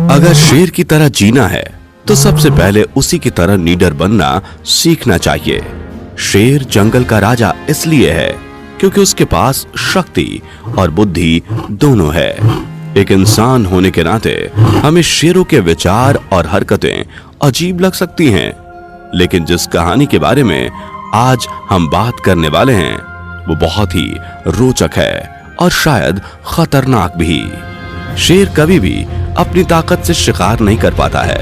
अगर शेर की तरह जीना है तो सबसे पहले उसी की तरह लीडर बनना सीखना चाहिए। शेर जंगल का राजा इसलिए है क्योंकि उसके पास शक्ति और बुद्धि दोनों है। एक इंसान होने के नाते हमें शेरों के विचार और हरकतें अजीब लग सकती हैं, लेकिन जिस कहानी के बारे में आज हम बात करने वाले हैं वो बहुत ही रोचक है और शायद खतरनाक भी। शेर कभी भी अपनी ताकत से शिकार नहीं कर पाता है,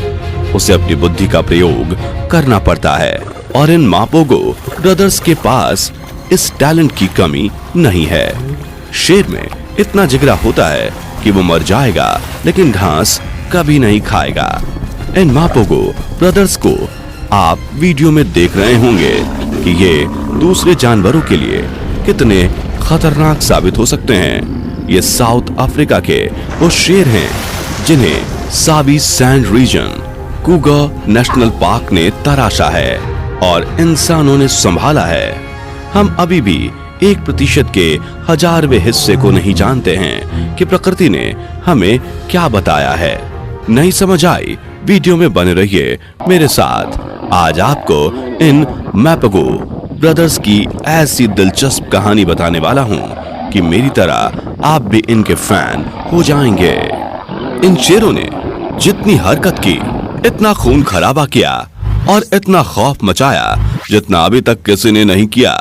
उसे अपनी बुद्धि का प्रयोग करना पड़ता है और इन मापोगो ब्रदर्स के पास इस टैलेंट की कमी नहीं है। शेर में इतना जिगरा होता है कि वो मर जाएगा लेकिन घास कभी नहीं खाएगा। इन मापोगो ब्रदर्स को आप वीडियो में देख रहे होंगे कि ये दूसरे जानवरों के लिए कितने खतरनाक साबित हो सकते हैं। ये साउथ अफ्रीका के वो शेर हैं जिन्हें Sabi Sand region Kruger National Park ने तराशा है और इंसानों ने संभाला है। हम अभी भी 1% के 1000वें हिस्से को नहीं जानते हैं कि प्रकृति ने हमें क्या बताया है। नहीं समझ आई? वीडियो में बने रहिए मेरे साथ। आज आपको इन मैपोगो ब्रदर्स की ऐसी दिलचस्प कहानी बताने वाला हूँ कि मेरी तरह आप भी इनके फैन हो जाएंगे। इन शेरों ने जितनी हरकत की, इतना खून खराबा किया और इतना खौफ मचाया जितना अभी तक किसी ने नहीं किया,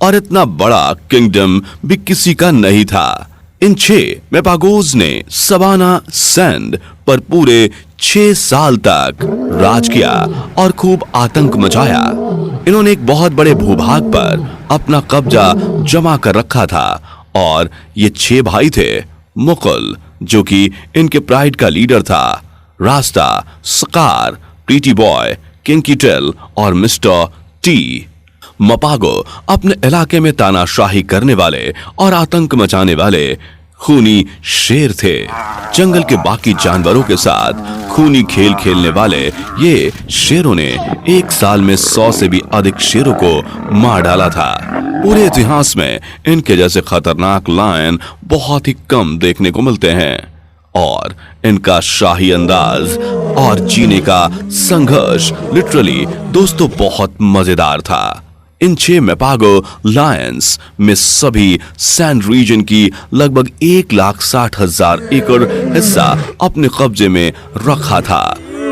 और इतना बड़ा किंगडम भी किसी का नहीं था। इन 6 मैपोगोज ने सवाना सैंड पर पूरे 6 साल तक राज किया और खूब आतंक मचाया। इन्होंने एक बहुत बड़े भूभाग पर अपना कब्जा जमा कर रखा था और ये 6 भाई थे। मुकुल जो कि इनके प्राइड का लीडर था, Rasta, Scar, Pretty Boy, Kinky Tail और मिस्टर टी। मपागो अपने इलाके में तानाशाही करने वाले और आतंक मचाने वाले खूनी शेर थे। जंगल के बाकी जानवरों के साथ खूनी खेल खेलने वाले ये शेरों ने एक साल में 100 से भी अधिक शेरों को मार डाला था। पूरे इतिहास में इनके जैसे खतरनाक लायन बहुत ही कम देखने को मिलते हैं और इनका शाही अंदाज और जीने का संघर्ष लिटरली दोस्तों बहुत मजेदार था। इन 6 मैपोगो लायंस में सभी सैंड रीजन की लगभग 1,60,000 एकड़ हिस्सा अपने कब्जे में रखा था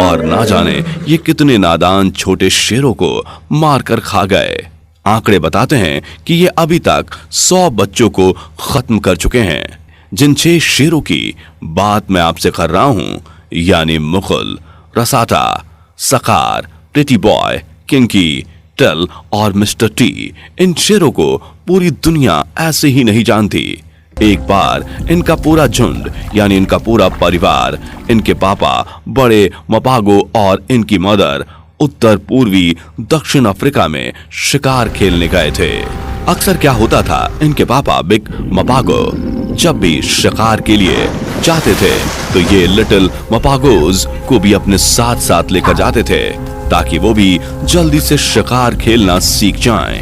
और ना जाने ये कितने नादान छोटे शेरों को मारकर खा गए। आंकड़े बताते हैं कि ये अभी तक 100 बच्चों को खत्म कर चुके हैं। जिन 6 शेरों की बात मैं आपसे कर रहा हूं, यानी मुकुल, रसाटा, सकार, प्रिटी बॉय, किंकी टेल और मिस्टर टी, इन शेरों को पूरी दुनिया ऐसे ही नहीं जानती। एक बार इनका पूरा झुंड यानी इनका पूरा परिवार, इनके पापा बड़े मपागो और इनकी मदर उत्तर पूर्वी दक्षिण अफ्रीका में शिकार खेलने गए थे। अक्सर क्या होता था, इनके पापा बिग मपागो जब भी शिकार के लिए जाते थे तो ये लिटिल मपागोज को भी अपने साथ साथ लेकर जाते थे ताकि वो भी जल्दी से शिकार खेलना सीख जाएं।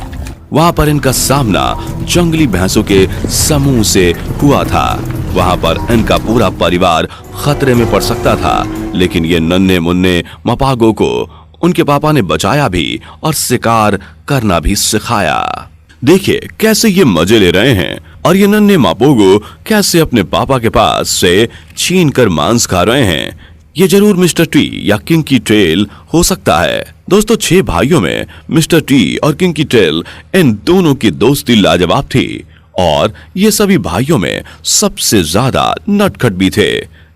वहां पर इनका सामना जंगली भैंसों के समूह से हुआ था। वहां पर इनका पूरा परिवार खतरे में पड़ सकता था, लेकिन ये नन्हे मुन्ने मपागो को उनके पापा ने बचाया भी और शिकार करना भी सिखाया। देखिए कैसे ये मजे ले रहे हैं और ये नन्हे मापोगो कैसे अपने पापा के पास से छीन कर मांस खा रहे हैं। ये जरूर मिस्टर टी या किंकी टेल हो सकता है। दोस्तों 6 भाइयों में मिस्टर टी और किंकी टेल, इन दोनों की दोस्ती लाजवाब थी और ये सभी भाइयों में सबसे ज्यादा नटखट भी थे।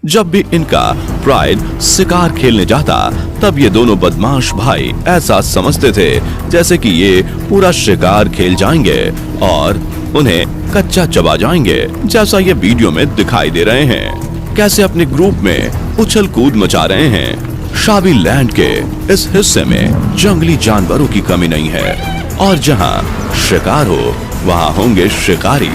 जब भी इनका प्राइड शिकार खेलने जाता तब ये दोनों बदमाश भाई ऐसा समझते थे जैसे कि ये पूरा शिकार खेल जाएंगे और उन्हें कच्चा चबा जाएंगे, जैसा ये वीडियो में दिखाई दे रहे हैं। कैसे अपने ग्रुप में उछल कूद मचा रहे हैं। शावी लैंड के इस हिस्से में जंगली जानवरों की कमी नहीं है और जहां शिकार हो वहां होंगे शिकारी,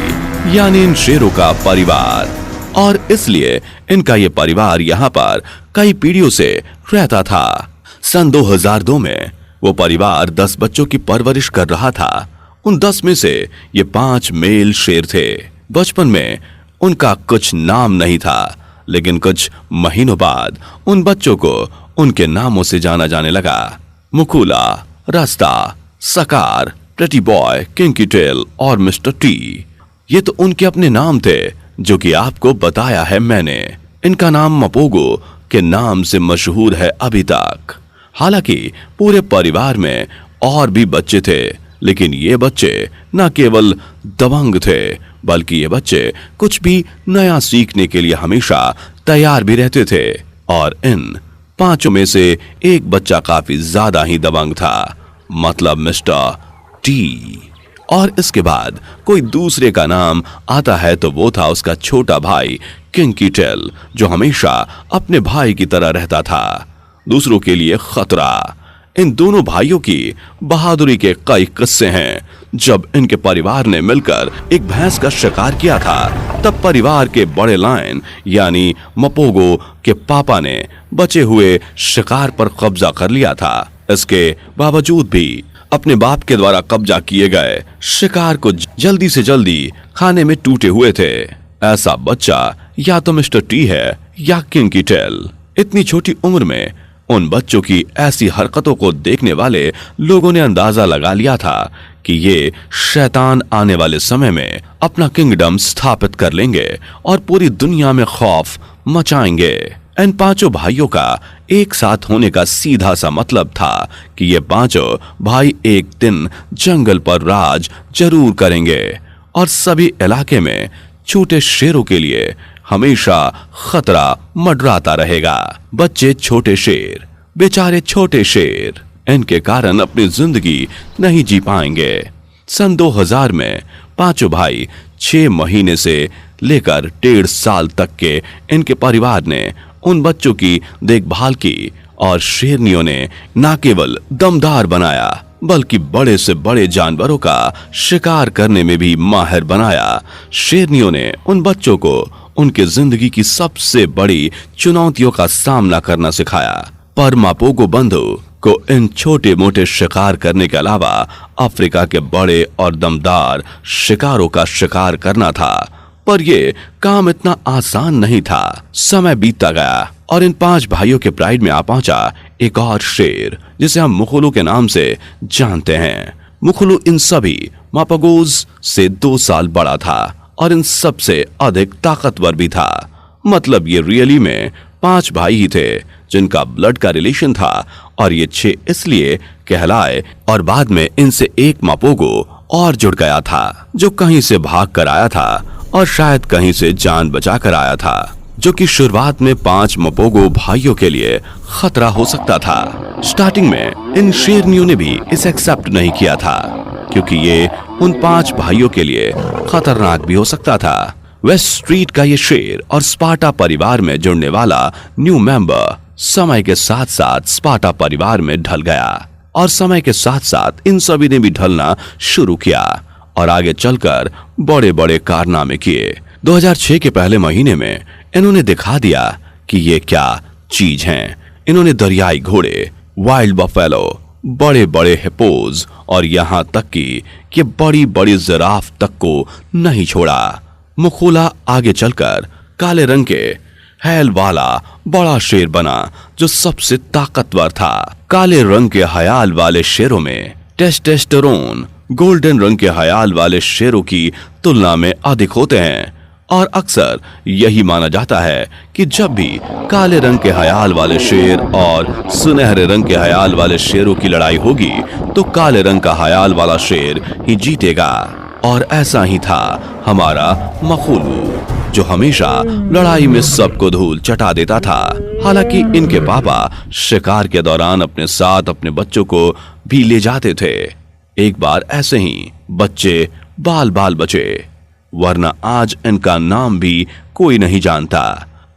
यानी इन शेरों का परिवार। और इसलिए इनका ये परिवार यहाँ पर कई पीढ़ियों से रहता था। सन 2002 में वो परिवार 10 बच्चों की परवरिश कर रहा था। उन 10 में से ये 5 मेल शेर थे। बचपन में उनका कुछ नाम नहीं था, लेकिन कुछ महीनों बाद उन बच्चों को उनके नामों से जाना जाने लगा। मुकुला, रास्ता, सकार, प्रेटी बॉय, किंकी टेल और मिस्टर टी। ये तो उनके अपने नाम थे जो कि आपको बताया है मैंने। इनका नाम मपोगो के नाम से मशहूर है अभी तक। हालांकि पूरे परिवार में और भी बच्चे थे, लेकिन ये बच्चे न केवल दबंग थे बल्कि ये बच्चे कुछ भी नया सीखने के लिए हमेशा तैयार भी रहते थे। और इन पांचों में से एक बच्चा काफी ज्यादा ही दबंग था, मतलब मिस्टर टी। और इसके बाद कोई दूसरे का नाम आता है तो वो था उसका छोटा भाई किंकी टेल, जो हमेशा अपने भाई की तरह रहता था, दूसरों के लिए खतरा। इन दोनों भाइयों की बहादुरी के कई किस्से हैं। जब इनके परिवार ने मिलकर एक भैंस का शिकार किया था, तब परिवार के बड़े लायन यानी मपोगो के पापा ने बचे हुए शिकार पर कब्जा कर लिया था। इसके बावजूद भी अपने बाप के द्वारा कब्जा किए गए शिकार को जल्दी से जल्दी खाने में टूटे हुए थे। ऐसा बच्चा या तो मिस्टर टी है या किंकी टेल। इतनी छोटी उम्र में उन बच्चों की ऐसी हरकतों को देखने वाले लोगों ने अंदाजा लगा लिया था कि ये शैतान आने वाले समय में अपना किंगडम स्थापित कर लेंगे और पूरी दुनिया में खौफ मचाएंगे। इन पांचों भाइयों का एक साथ होने का सीधा सा मतलब था कि ये पांचों भाई एक दिन जंगल पर राज जरूर करेंगे और सभी इलाके में छोटे शेरों के लिए हमेशा खतरा मंडराता रहेगा। बच्चे छोटे शेर, बेचारे छोटे शेर, इनके कारण अपनी जिंदगी नहीं जी पाएंगे। सन 2000 में पांचों भाई 6 महीने से लेकर 1.5 साल तक के इनके परिवार ने उन बच्चों की देखभाल की और शेरनियों ने न केवल दमदार बनाया बल्कि बड़े से बड़े जानवरों का शिकार करने में भी माहिर बनाया। शेरनियों ने उन बच्चों को उनके जिंदगी की सबसे बड़ी चुनौतियों का सामना करना सिखाया। पर मपोगो बंधु को इन छोटे मोटे शिकार करने के अलावा अफ्रीका के बड़े और दमदार शिकारों का शिकार करना था। पर यह काम इतना आसान नहीं था। समय बीतता गया और इन 5 भाइयों के प्राइड में आ पहुंचा एक और शेर जिसे हम मुखुलू के नाम से जानते हैं। मुखुलू इन सभी मापागोज से 2 साल बड़ा था और इन सबसे अधिक ताकतवर भी था। मतलब ये रियली में 5 भाई ही थे जिनका ब्लड का रिलेशन था और ये 6 इसलिए कहलाए। और बाद में इनसे एक मापोगो और जुड़ गया था जो कहीं से भाग कर आया था और शायद कहीं से जान बचा कर आया था, जो कि शुरुआत में 5 मपोगो भाइयों के लिए खतरा हो सकता था। स्टार्टिंग में इन शेरनियों ने भी इसे एक्सेप्ट नहीं किया था क्योंकि ये उन 5 भाइयों के लिए खतरनाक भी हो सकता था। वेस्ट स्ट्रीट का ये शेर और स्पार्टा परिवार में जुड़ने वाला न्यू मेंबर समय के साथ साथ स्पार्टा परिवार में ढल गया और समय के साथ साथ इन सभी ने भी ढलना शुरू किया और आगे चलकर बड़े बड़े कारनामे किए। 2006 के पहले महीने में इन्होंने दिखा दिया कि ये क्या चीज हैं। इन्होंने दरियाई घोड़े, वाइल्ड बफेलो, बड़े बड़े हिप्पोज और यहाँ तक कि ये बड़ी बड़ी जिराफ तक को नहीं छोड़ा। मुखुला आगे चलकर काले रंग के हैल वाला बड़ा शेर बना जो सबसे ताकतवर था। काले रंग के हयाल वाले शेरों में टेस्टोस्टेरोन गोल्डन रंग के हयाल वाले शेरों की तुलना में अधिक होते हैं और अक्सर यही माना जाता है कि जब भी काले रंग के हयाल वाले शेर और सुनहरे रंग के हयाल वाले शेरों की लड़ाई होगी तो काले रंग का हयाल वाला शेर ही जीतेगा। और ऐसा ही था हमारा मखुलू जो हमेशा लड़ाई में सबको धूल चटा देता था। हालांकि इनके पापा शिकार के दौरान अपने साथ अपने बच्चों को भी ले जाते थे। एक बार ऐसे ही बच्चे बाल बाल बचे, वरना आज इनका नाम भी कोई नहीं जानता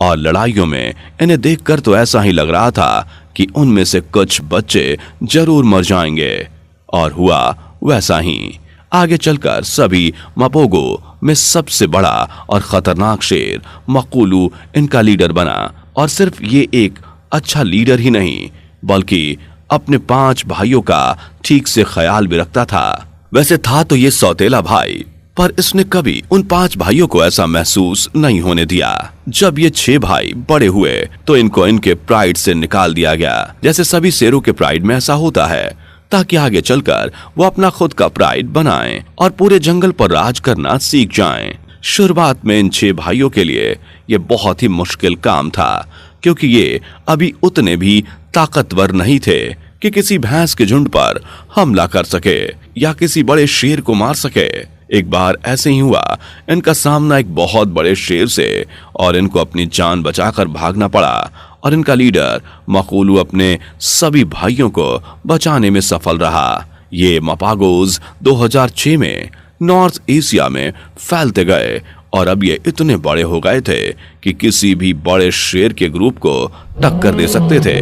और लड़ाइयों में इन्हें देखकर तो ऐसा ही लग रहा था कि उनमें से कुछ बच्चे जरूर मर जाएंगे और हुआ वैसा ही। आगे चलकर सभी मपोगो में सबसे बड़ा और खतरनाक शेर मकुलू इनका लीडर बना और सिर्फ ये एक अच्छा लीडर ही नहीं बल्कि अपने 5 भाइयों का ठीक से ख्याल भी रखता था। वैसे था तो ये सौतेला भाई पर इसने कभी उन 5 भाइयों को ऐसा महसूस नहीं होने दिया। जब ये 6 भाई बड़े हुए तो इनको इनके प्राइड से निकाल दिया गया, जैसे सभी शेरों के प्राइड में ऐसा होता है, ताकि आगे चलकर वो अपना खुद का प्राइड बनाएं और पूरे जंगल पर राज करना सीख जाएं। शुरुआत में इन 6 भाइयों के लिए ये बहुत ही मुश्किल काम था, क्योंकि ये अभी उतने भी ताकतवर नहीं थे कि किसी भैंस के झुंड पर हमला कर सके या किसी बड़े शेर को मार सके। एक बार ऐसे ही हुआ, इनका सामना एक बहुत बड़े शेर से और इनको अपनी जान बचाकर भागना पड़ा और इनका लीडर मकूलू अपने सभी भाइयों को बचाने में सफल रहा। ये मपागोज 2006 में नॉर्थ एशिया में फैलते गए और अब ये इतने बड़े हो गए थे कि किसी भी बड़े शेर के ग्रुप को टक्कर दे सकते थे।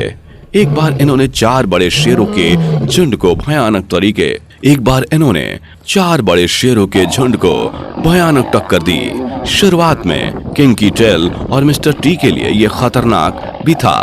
एक बार इन्होंने 4 बड़े शेरों के झुंड को भयानक टक्कर दी। शुरुआत में किंकी टेल और मिस्टर टी के लिए यह खतरनाक भी था,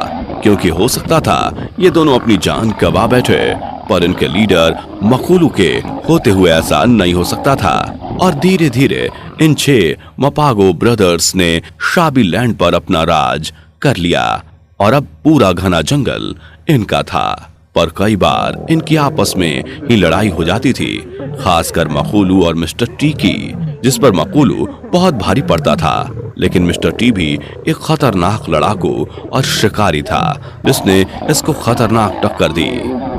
क्योंकि हो सकता था ये दोनों अपनी जान गंवा बैठे, पर इनके लीडर मकूलू के होते हुए ऐसा नहीं हो सकता था। और धीरे धीरे इन 6 मपागो ब्रदर्स ने शाबी लैंड पर अपना राज कर लिया और अब पूरा घना जंगल इनका था। पर कई बार इनकी आपस में ही लड़ाई हो जाती थी, खासकर मकूलू और मिस्टर टी की, जिस पर मकूलू बहुत भारी पड़ता था। लेकिन मिस्टर टी भी एक खतरनाक लड़ाकू और शिकारी था, जिसने इसको खतरनाक टक्कर दी।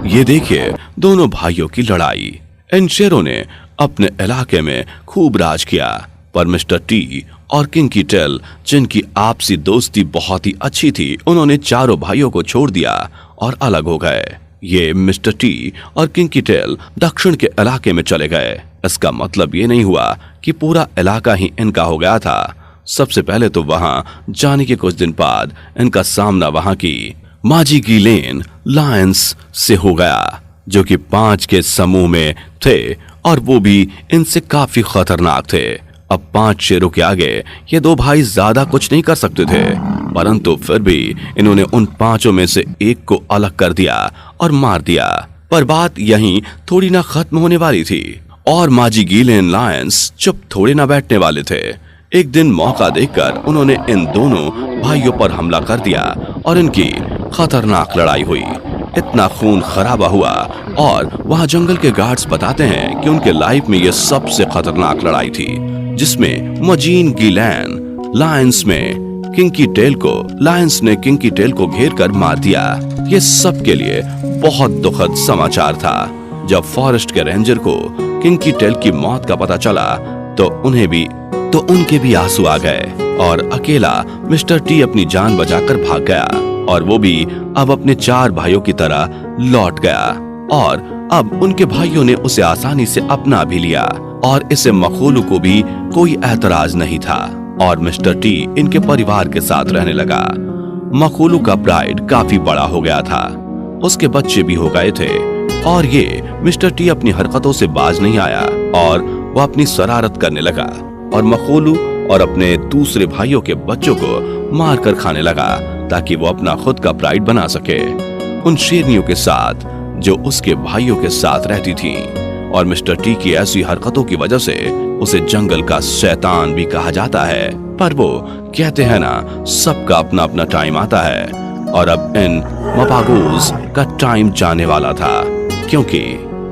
ये देखिए दोनों भाइयों की लड़ाई। इन शेरों ने अपने इलाके में खूब राज किया, पर मिस्टर टी और किंकी टेल, जिनकी आपसी दोस्ती बहुत ही अच्छी थी, उन्होंने चारों भाइयों को छोड़ दिया और अलग हो गए। ये मिस्टर टी और किंकी टेल दक्षिण के इलाके में चले गए। इसका मतलब ये नहीं हुआ कि पूरा इलाका ही इनका हो गया था। सबसे पहले तो वहां जाने के कुछ दिन बाद इनका सामना वहां की माजीगीलेन लायंस से हो गया, जो कि 5 के समूह में थे और वो भी इनसे काफी खतरनाक थे। अब 5 शेरों के आगे ये 2 भाई ज्यादा कुछ नहीं कर सकते थे, परंतु फिर भी इन्होंने उन 5 में से एक को अलग कर दिया और मार दिया। पर बात यहीं थोड़ी ना खत्म होने वाली थी और माजीगीलेन लायंस चुप थोड़े ना बैठने वाले थे। एक दिन मौका देखकर उन्होंने इन दोनों भाइयों पर हमला कर दिया और इनकी खतरनाक लड़ाई हुई। इतना खून खराबा हुआ और वहां जंगल के गार्ड्स बताते हैं कि उनके लाइफ में यह सबसे खतरनाक लड़ाई थी, जिसमें माजीगीलेन लायंस ने किंकी टेल को घेर कर मार दिया। ये सब के लिए बहुत दुखद समाचार था। जब फॉरेस्ट के रेंजर को किंकी टेल की मौत का पता चला तो उनके भी आंसू आ गए और अकेला मिस्टर टी अपनी जान बचाकर भाग गया और वो भी अब अपने 4 भाइयों की तरह लौट गया और अब उनके भाइयों ने उसे आसानी से अपना भी लिया और इसे मकूलू को भी कोई एतराज नहीं था और मिस्टर टी इनके परिवार के साथ रहने लगा। मकूलू का प्राइड काफी बड़ा हो गया था, उसके बच्चे भी हो गए थे और ये मिस्टर टी अपनी हरकतों से बाज नहीं आया और वो अपनी शरारत करने लगा और मकूलू और अपने दूसरे भाइयों के बच्चों को मारकर खाने लगा ताकि वो अपना खुद का प्राइड बना सके, उन शेरनियों के साथ जो उसके भाइयों के साथ रहती थीं। और मिस्टर टी की ऐसी हरकतों की वजह से उसे जंगल का शैतान भी कहा जाता है। पर वो कहते हैं ना, सबका अपना अपना टाइम आता है और अब इन मपागोज का टाइम जाने वाला था, क्योंकि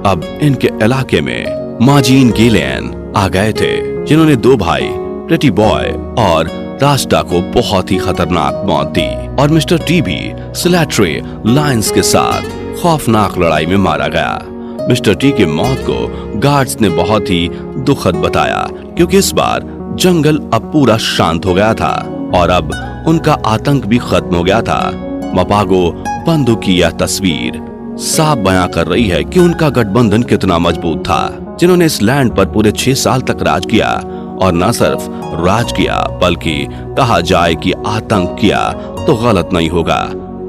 अब इनके इलाके में माजीगीलेन आ गए थे, जिन्होंने 2 भाई प्रेटी बॉय और रास्टा को बहुत ही खतरनाक मौत दी और मिस्टर टी भी स्लैट्रे लायंस के साथ खौफनाक लड़ाई में मारा गया। मिस्टर टी की मौत को गार्ड्स ने बहुत ही दुखद बताया, क्योंकि इस बार जंगल अब पूरा शांत हो गया था और अब उनका आतंक भी खत्म हो गया था। मपागो बंधु की यह तस्वीर साफ बयां कर रही है कि उनका गठबंधन कितना मजबूत था, जिन्होंने इस लैंड पर पूरे 6 साल तक राज किया और न सिर्फ राज किया बल्कि कहा जाए कि आतंक किया तो गलत नहीं होगा।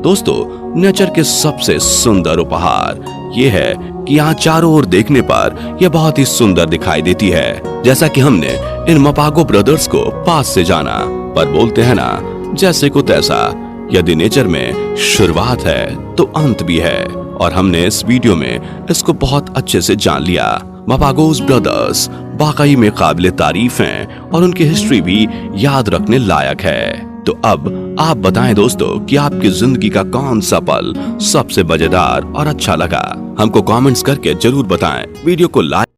दोस्तों, नेचर के सबसे सुंदर उपहार ये है कि यहाँ चारों ओर देखने पर यह बहुत ही सुंदर दिखाई देती है, जैसा कि हमने इन मपागो ब्रदर्स को पास से जाना। पर बोलते हैं ना, जैसे को तैसा, यदि नेचर में शुरुआत है तो अंत भी है और हमने इस वीडियो में इसको बहुत अच्छे से जान लिया। मपागोस ब्रदर्स वाकई में काबिले तारीफ हैं और उनकी हिस्ट्री भी याद रखने लायक है। तो अब आप बताएं दोस्तों कि आपकी जिंदगी का कौन सा पल सबसे मजेदार और अच्छा लगा। हमको कमेंट्स करके जरूर बताएं। वीडियो को लाइक